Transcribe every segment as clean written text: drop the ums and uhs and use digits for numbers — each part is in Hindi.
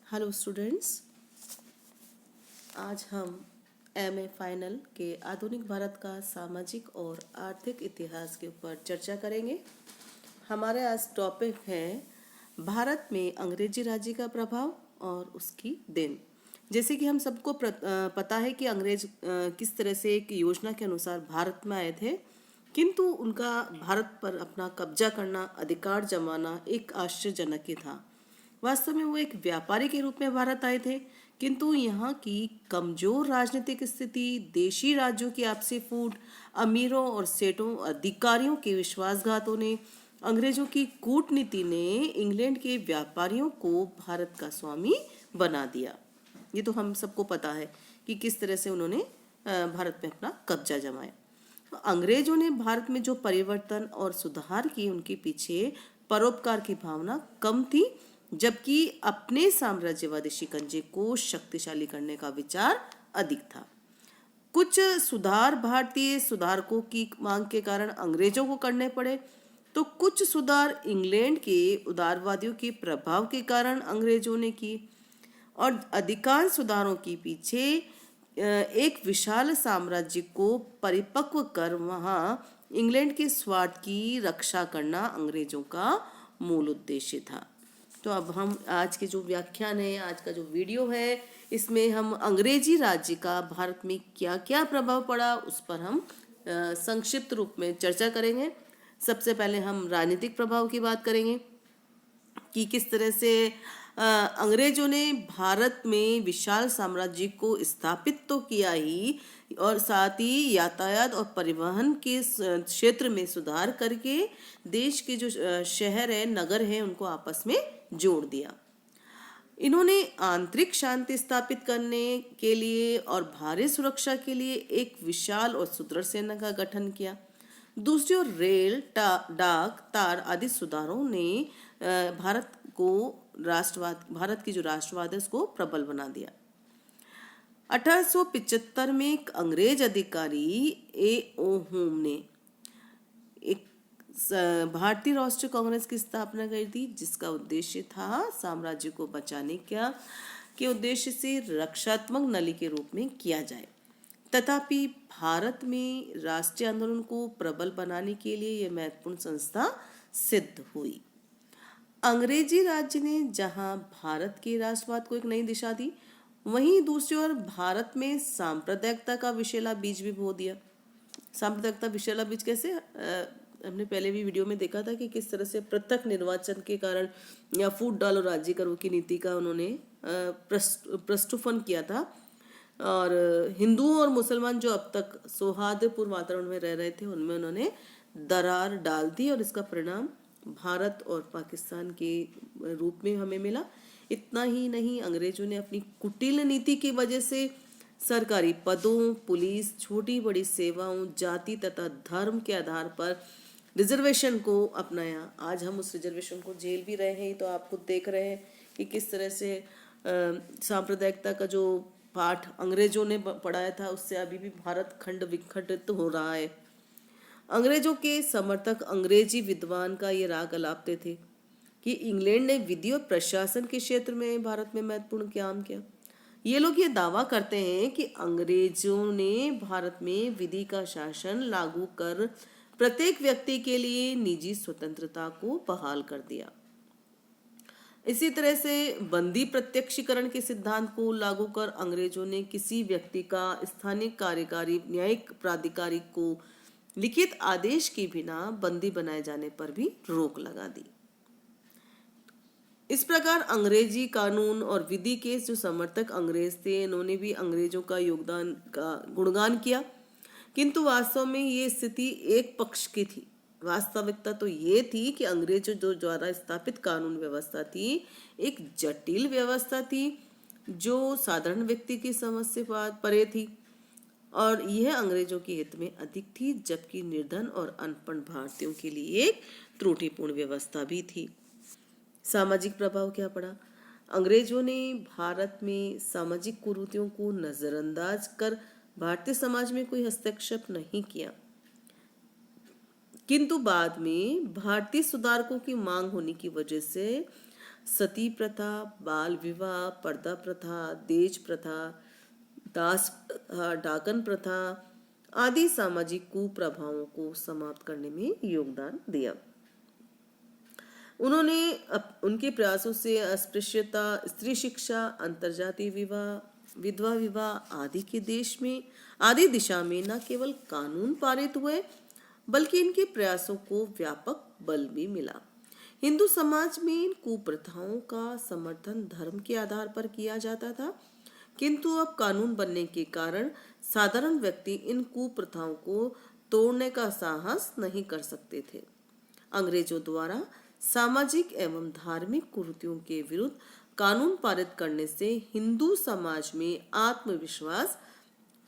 हेलो स्टूडेंट्स, आज हम एमए फाइनल के आधुनिक भारत का सामाजिक और आर्थिक इतिहास के ऊपर चर्चा करेंगे। हमारे आज टॉपिक है भारत में अंग्रेजी राज्य का प्रभाव और उसकी देन। जैसे कि हम सबको पता है कि अंग्रेज किस तरह से एक योजना के अनुसार भारत में आए थे, किंतु उनका भारत पर अपना कब्जा करना, अधिकार जमाना एक आश्चर्यजनक ही था। वास्तव में वो एक व्यापारी के रूप में भारत आए थे, किंतु यहाँ की कमजोर राजनीतिक स्थिति, देशी राज्यों की आपसी फूट, अमीरों और सेठों अधिकारियों के विश्वासघातों ने, अंग्रेजों की कूटनीति ने इंग्लैंड के व्यापारियों को भारत का स्वामी बना दिया। ये तो हम सबको पता है कि किस तरह से उन्होंने भारत में अपना कब्जा जमाया। तो अंग्रेजों ने भारत में जो परिवर्तन और सुधार किए, उनके पीछे परोपकार की भावना कम थी, जबकि अपने साम्राज्यवादी शिकंजे को शक्तिशाली करने का विचार अधिक था। कुछ सुधार भारतीय सुधारकों की मांग के कारण अंग्रेजों को करने पड़े, तो कुछ सुधार इंग्लैंड के उदारवादियों के प्रभाव के कारण अंग्रेजों ने की, और अधिकांश सुधारों के पीछे एक विशाल साम्राज्य को परिपक्व कर वहां इंग्लैंड के स्वार्थ की रक्षा करना अंग्रेजों का मूल उद्देश्य था। तो अब हम आज के जो व्याख्यान है, आज का जो वीडियो है, इसमें हम अंग्रेजी राज्य का भारत में क्या क्या प्रभाव पड़ा उस पर हम संक्षिप्त रूप में चर्चा करेंगे। सबसे पहले हम राजनीतिक प्रभाव की बात करेंगे कि किस तरह से अंग्रेजों ने भारत में विशाल साम्राज्य को स्थापित तो किया ही, और साथ ही यातायात और परिवहन के क्षेत्र में सुधार करके देश के जो शहर है, नगर है, उनको आपस में जोड़ दिया। इन्होंने आंतरिक शांति स्थापित करने के लिए और भारी सुरक्षा के लिए एक विशाल और सुदृढ़ सेना का गठन किया। दूसरी ओर रेल, डाक, तार आदि सुधारों ने भारत की जो राष्ट्रवाद है उसको प्रबल बना दिया। 1875 में एक अंग्रेज अधिकारी A.O. होम ने एक भारतीय राष्ट्रीय कांग्रेस की स्थापना की थी, जिसका उद्देश्य था साम्राज्य को बचाने के उद्देश्य से रक्षात्मक नली के रूप में किया जाए। तथापि भारत में राष्ट्रीय आंदोलन को प्रबल बनाने के लिए यह महत्वपूर्ण संस्था सिद्ध हुई। अंग्रेजी राज्य ने जहां भारत के राष्ट्रवाद को एक नई दिशा दी, वहीं दूसरी ओर भारत में सांप्रदायिकता का विषैला बीज भी बो दिया। सांप्रदायिकता विषैला बीज कैसे? हमने पहले भी वीडियो में देखा था कि किस तरह से पृथक निर्वाचन के कारण या फूट डालो राज्य करो की नीति का उन्होंने प्रस्तुफन किया था, और हिंदुओं और मुसलमान जो अब तक सौहार्दपूर्ण वातावरण में रह रहे थे, उनमें उन्होंने दरार डाल दी, और इसका परिणाम भारत और पाकिस्तान के रूप में हमें मिला। इतना ही नहीं, अंग्रेजों ने अपनी कुटिल नीति की वजह से सरकारी पदों, पुलिस, छोटी बड़ी सेवाओं, जाति तथा धर्म के आधार पर रिजर्वेशन को अपनाया। आज हम उस रिजर्वेशन को झेल भी रहे हैं, तो आप खुद देख रहे हैं कि किस तरह से सांप्रदायिकता का जो पाठ अंग्रेजों ने पढ़ाया था, उससे अभी भी भारत खंड विखंडित हो रहा है। अंग्रेजों के समर्थक अंग्रेजी विद्वान का ये राग अलापते थे कि इंग्लैंड ने विधि और प्रशासन के क्षेत्र में भारत में महत्वपूर्ण काम किया। ये लोग ये दावा करते हैं कि अंग्रेजों ने भारत में विधि का शासन लागू कर प्रत्येक व्यक्ति के लिए निजी स्वतंत्रता को बहाल कर दिया। इसी तरह से बंदी प्रत्यक्षीकरण के सिद्धांत को लागू कर अंग्रेजों ने किसी व्यक्ति का स्थानीय कार्यकारी न्यायिक प्राधिकारी को लिखित आदेश के बिना बंदी बनाए जाने पर भी रोक लगा दी। इस प्रकार अंग्रेजी कानून और विधि के जो समर्थक अंग्रेज थे, इन्होंने भी अंग्रेजों का योगदान का गुणगान किया, किंतु वास्तव में ये स्थिति एक पक्ष की थी। वास्तविकता तो ये थी कि अंग्रेजों जो द्वारा स्थापित कानून व्यवस्था थी, एक जटिल व्यवस्था थी जो साधारण व्यक्ति की समझ से परे थी, और यह अंग्रेजों के हित में अधिक थी, जबकि निर्धन और अनपढ़ भारतीयों के लिए एक त्रुटिपूर्ण व्यवस्था भी थी। सामाजिक प्रभाव क्या पड़ा? अंग्रेजों ने भारत में सामाजिक कुरीतियों को नजरअंदाज कर भारतीय समाज में कोई हस्तक्षेप नहीं किया, किंतु बाद में भारतीय सुधारकों की मांग होने की वजह से सती प्रथा, बाल विवाह, पर्दा प्रथा, दहेज प्रथा, दास प्रथा, डाकन प्रथा आदि सामाजिक कुप्रभावों को समाप्त करने में योगदान दिया। उन्होंने उनके प्रयासों से अस्पृश्यता, स्त्री शिक्षा, अंतर्जातीय विवाह, विधवा विवाह आदि दिशा में न केवल कानून पारित हुए बल्कि इनके प्रयासों को व्यापक बल भी मिला। हिंदू समाज में इन कुप्रथाओं का समर्थन धर्म के आधार पर किया जाता था, किंतु अब कानून बनने के कारण साधारण व्यक्ति इन कुप्रथाओं को तोड़ने का साहस नहीं कर सकते थे। अंग्रेजों द्वारा सामाजिक एवं धार्मिक कुरीतियों के विरुद्ध कानून पारित करने से हिंदू समाज में आत्मविश्वास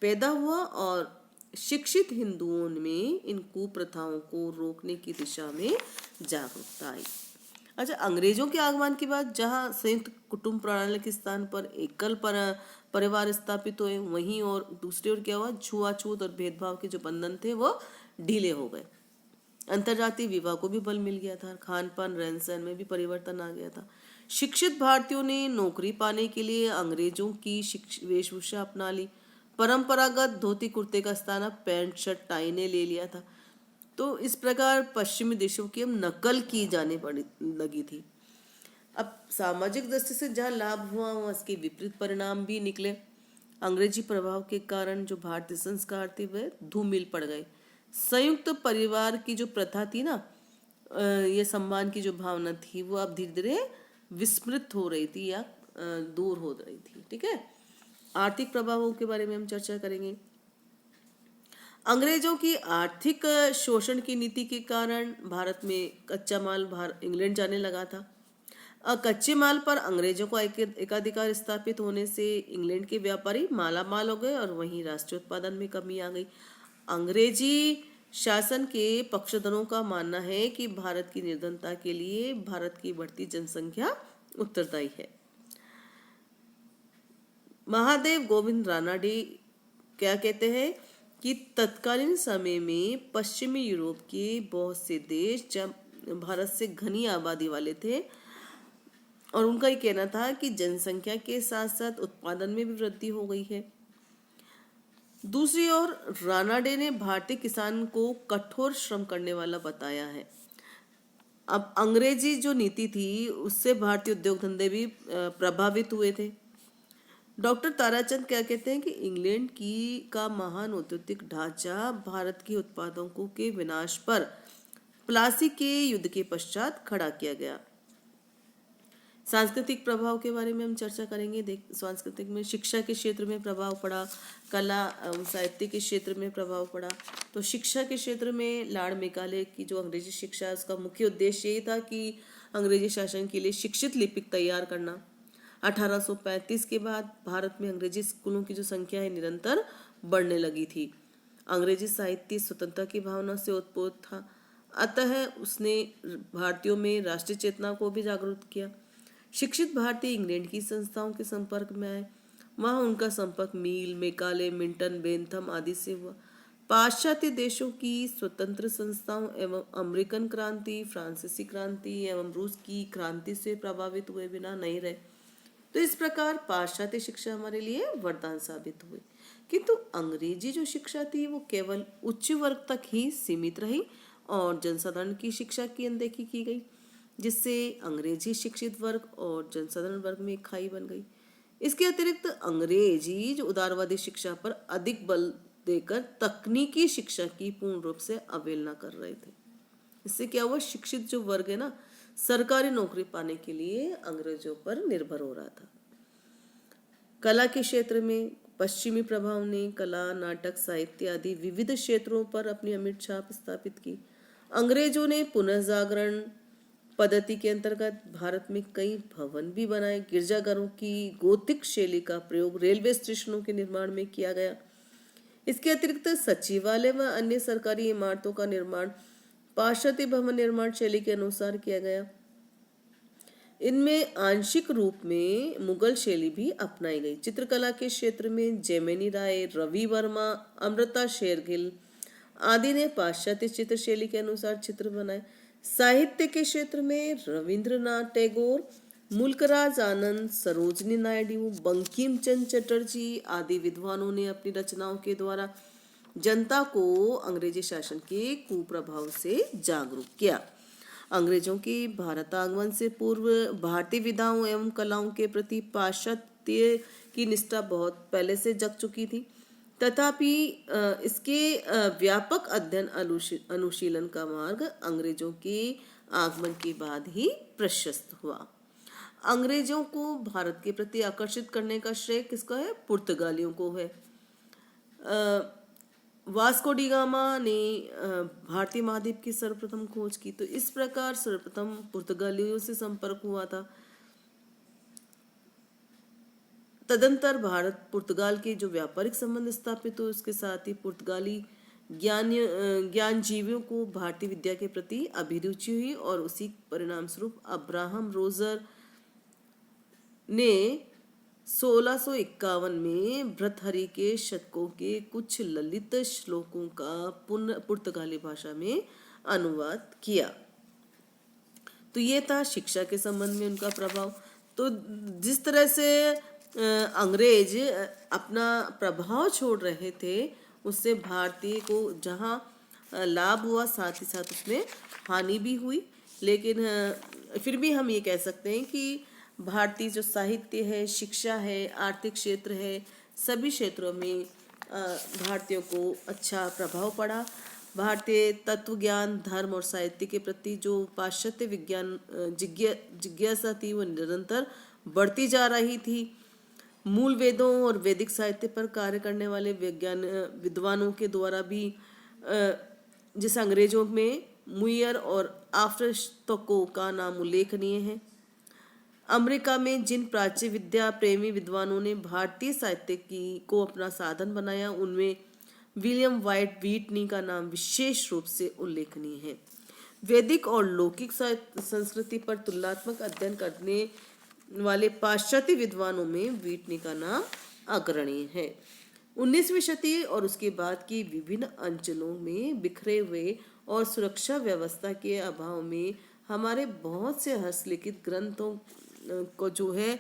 पैदा हुआ और शिक्षित हिंदुओं में इन कुप्रथाओं को रोकने की दिशा में जागरूकता आई। अच्छा, अंग्रेजों के आगमन के बाद जहां संयुक्त कुटुंब प्रणाली के स्थान पर एकल परिवार स्थापित हुए, वहीं और दूसरी ओर क्या हुआ, छुआछूत और भेदभाव के जो बंधन थे वो ढीले हो गए। अंतर्जातीय विवाह को भी बल मिल गया था। खान पान रहन सहन में भी परिवर्तन आ गया था। शिक्षित भारतीयों ने नौकरी पाने के लिए अंग्रेजों की वेशभूषा अपना ली। परंपरागत धोती कुर्ते का स्थान अब पैंट शर्ट टाई ने ले लिया था। तो इस प्रकार पश्चिमी देशों की अब नकल की जाने पड़ी लगी थी। अब सामाजिक दृष्टि से जहाँ लाभ हुआ वहाँ इसके विपरीत परिणाम भी निकले। अंग्रेजी प्रभाव के कारण जो भारतीय संस्कार थे वह धूमिल पड़ गए। संयुक्त परिवार की जो प्रथा थी ना, ये सम्मान की जो भावना थी वो अब धीरे धीरे विस्मृत हो रही थी या दूर हो रही थी। ठीक है, आर्थिक प्रभावों के बारे में हम चर्चा करेंगे। अंग्रेजों की आर्थिक शोषण की नीति के कारण भारत में कच्चा माल इंग्लैंड जाने लगा था। कच्चे माल पर अंग्रेजों का एकाधिकार स्थापित होने से इंग्लैंड के व्यापारी मालामाल हो गए और वहीं राष्ट्रीय उत्पादन में कमी आ गई। अंग्रेजी शासन के पक्षधरों का मानना है कि भारत की निर्धनता के लिए भारत की बढ़ती जनसंख्या उत्तरदायी है। महादेव गोविंद रानाडे क्या कहते हैं कि तत्कालीन समय में पश्चिमी यूरोप के बहुत से देश जब भारत से घनी आबादी वाले थे और उनका ये कहना था कि जनसंख्या के साथ साथ उत्पादन में भी वृद्धि हो गई है। दूसरी ओर रानाडे ने भारतीय किसान को कठोर श्रम करने वाला बताया है। अब अंग्रेजी जो नीति थी उससे भारतीय उद्योग धंधे भी प्रभावित हुए थे। डॉक्टर ताराचंद क्या कहते हैं कि इंग्लैंड का महान औद्योगिक ढांचा भारत के उत्पादों के विनाश पर प्लासी के युद्ध के पश्चात खड़ा किया गया। सांस्कृतिक प्रभाव के बारे में हम चर्चा करेंगे। सांस्कृतिक में शिक्षा के क्षेत्र में प्रभाव पड़ा, कला साहित्य के क्षेत्र में प्रभाव पड़ा। तो शिक्षा के क्षेत्र में लॉर्ड मेकाले की जो अंग्रेजी शिक्षा है उसका मुख्य उद्देश्य यही था कि अंग्रेजी शासन के लिए शिक्षित लिपिक तैयार करना। 1835 के बाद भारत में अंग्रेजी स्कूलों की जो संख्या है निरंतर बढ़ने लगी थी। अंग्रेजी साहित्य स्वतंत्रता की भावना से ओतप्रोत था, अतः उसने भारतीयों में राष्ट्रीय चेतना को भी जागरूक किया। शिक्षित भारतीय इंग्लैंड की संस्थाओं के संपर्क में आए, वहां उनका संपर्क मील, मेकाले, मिल्टन, बेंथम आदि से हुआ। पाश्चात्य देशों की स्वतंत्र संस्थाओं एवं अमेरिकन क्रांति, फ्रांसीसी क्रांति एवं रूस की क्रांति से प्रभावित हुए बिना नहीं रहे। तो इस प्रकार पाश्चात्य शिक्षा हमारे लिए वरदान साबित हुई, किंतु अंग्रेजी जो शिक्षा थी वो केवल उच्च वर्ग तक ही सीमित रही और जनसाधारण की शिक्षा की अनदेखी की गई, जिससे अंग्रेजी शिक्षित वर्ग और जनसाधारण वर्ग में खाई बन गई। इसके अतिरिक्त अंग्रेजी जो उदारवादी शिक्षा पर अधिक बल देकर तकनीकी शिक्षा की पूर्ण रूप से अवहेलना कर रहे थे। इससे क्या हुआ, शिक्षित जो वर्ग है ना, सरकारी नौकरी पाने के लिए अंग्रेजों पर निर्भर हो रहा था। कला के क्षेत्र में पश्चिमी प्रभाव ने कला, नाटक, साहित्य आदि विविध क्षेत्रों पर अपनी अमिट छाप स्थापित की। अंग्रेजों ने पुनर्जागरण पद्धति के अंतर्गत भारत में कई भवन भी बनाए। गिरजाघरों की गोथिक शैली का प्रयोग रेलवे स्टेशनों के निर्माण में किया गया। इसके अतिरिक्त सचिवालय व अन्य सरकारी इमारतों का निर्माण पाश्चात्य भवन निर्माण शैली के अनुसार किया गया। इनमें आंशिक रूप में मुगल शैली भी अपनाई गई। चित्रकला के क्षेत्र में जैमिनी राय, रवि वर्मा, अमृता शेरगिल आदि ने पाश्चात्य चित्र शैली के अनुसार चित्र बनाए। साहित्य के क्षेत्र में रविंद्रनाथ टैगोर, मुल्कराज आनंद, सरोजनी नायडू, बंकिम चंद्र चटर्जी आदि विद्वानों ने अपनी रचनाओं के द्वारा जनता को अंग्रेजी शासन के कुप्रभाव से जागरूक किया। अंग्रेजों के भारत आगमन से पूर्व भारतीय विधाओं एवं कलाओं के प्रति पाश्चात्य की निष्ठा बहुत पहले से जग चुकी थी। तथापि इसके व्यापक अध्ययन अनुशीलन का मार्ग अंग्रेजों के आगमन के बाद ही प्रशस्त हुआ। अंग्रेजों को भारत के प्रति आकर्षित करने का श्रेय किसका है? पुर्तगालियों को है। वास्को डी गामा ने भारतीय महाद्वीप की सर्वप्रथम खोज की। तो इस प्रकार सर्वप्रथम पुर्तगालियों से संपर्क हुआ था। तदंतर भारत पुर्तगाल के जो व्यापारिक संबंध स्थापित हुए, उसके साथ ही पुर्तगाली ज्ञानजीवियों को भारतीय विद्या के प्रति अभिरुचि हुई और उसी परिणाम स्वरूप अब्राहम रोजर ने 1651 में भर्तृहरि के शतकों के कुछ ललित श्लोकों का पुर्तगाली भाषा में अनुवाद किया। तो ये था शिक्षा के संबंध में उनका प्रभाव। तो जिस तरह से अंग्रेज अपना प्रभाव छोड़ रहे थे, उससे भारतीय को जहाँ लाभ हुआ, साथ ही साथ उसमें हानि भी हुई। लेकिन फिर भी हम ये कह सकते हैं कि भारतीय जो साहित्य है, शिक्षा है, आर्थिक क्षेत्र है, सभी क्षेत्रों में भारतीयों को अच्छा प्रभाव पड़ा। भारतीय तत्व ज्ञान, धर्म और साहित्य के प्रति जो पाश्चात्य विज्ञान जिज्ञासा थी, वो निरंतर बढ़ती जा रही थी। मूल वेदों और वैदिक साहित्य पर कार्य करने वाले विद्वानों के द्वारा भी, जैसे अंग्रेजों में मुयर और आफ्रस्टको का नाम उल्लेखनीय है। अमेरिका में जिन प्राच्य विद्या प्रेमी विद्वानों ने भारतीय साहित्य को अपना साधन बनाया, उनमें विलियम वाइट व्हिटनी का नाम विशेष रूप से उल्लेखनीय है। वैदिक और लौकिक संस्कृति पर तुलनात्मक अध्ययन करने वाले पाश्चात्य विद्वानों में व्हिटनी का नाम अग्रणी है। 19वीं शताब्दी और उसके बाद की विभिन्न अंचलों में बिखरे हुए और सुरक्षा व्यवस्था के अभाव में हमारे बहुत से हस्तलिखित ग्रंथों को जो है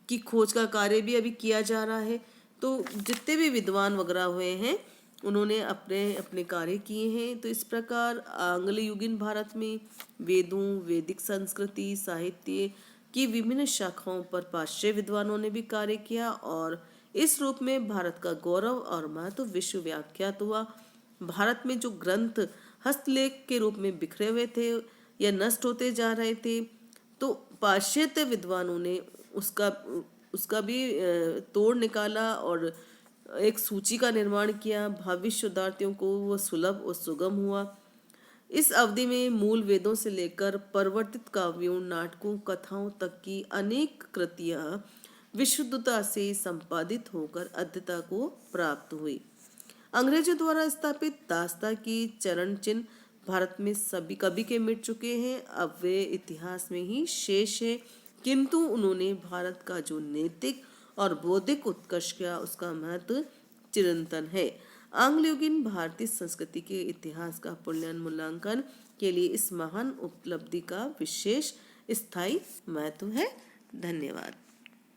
की खोज का कार्य भी अभी किया जा रहा है। तो जितने भी विद्वान वगैरह हुए हैं, उन्होंने अपने अपने कार्य किए हैं। तो इस प्रकार आंग्ल युगीन भारत में वेदों, वैदिक संस्कृति, साहित्य की विभिन्न शाखाओं पर पाश्चात्य विद्वानों ने भी कार्य किया और इस रूप में भारत का गौरव और महत्व विश्व व्याख्यात हुआ। भारत में जो ग्रंथ हस्तलेख के रूप में बिखरे हुए थे या नष्ट होते जा रहे थे, तो पाश्चात्य विद्वानों ने उसका भी तोड़ निकाला और एक सूची का निर्माण किया। भविष्य शोधार्थियों को वह सुलभ और सुगम हुआ। इस अवधि में मूल वेदों से लेकर परिवर्तित काव्यों, नाटकों, कथाओं तक की अनेक कृतियां विशुद्धता से संपादित होकर अद्यता को प्राप्त हुई। अंग्रेजों द्वारा स्थापित दास्ता की चरण चिन्ह भारत में सभी कभी के मिट चुके हैं। अब वे इतिहास में ही शेष है, किंतु उन्होंने भारत का जो नैतिक और बौद्धिक उत्कर्ष किया, उसका महत्व चिरंतन है। आंग्ल युगीन भारतीय संस्कृति के इतिहास का मूल्यांकन के लिए इस महान उपलब्धि का विशेष स्थायी महत्व है। धन्यवाद।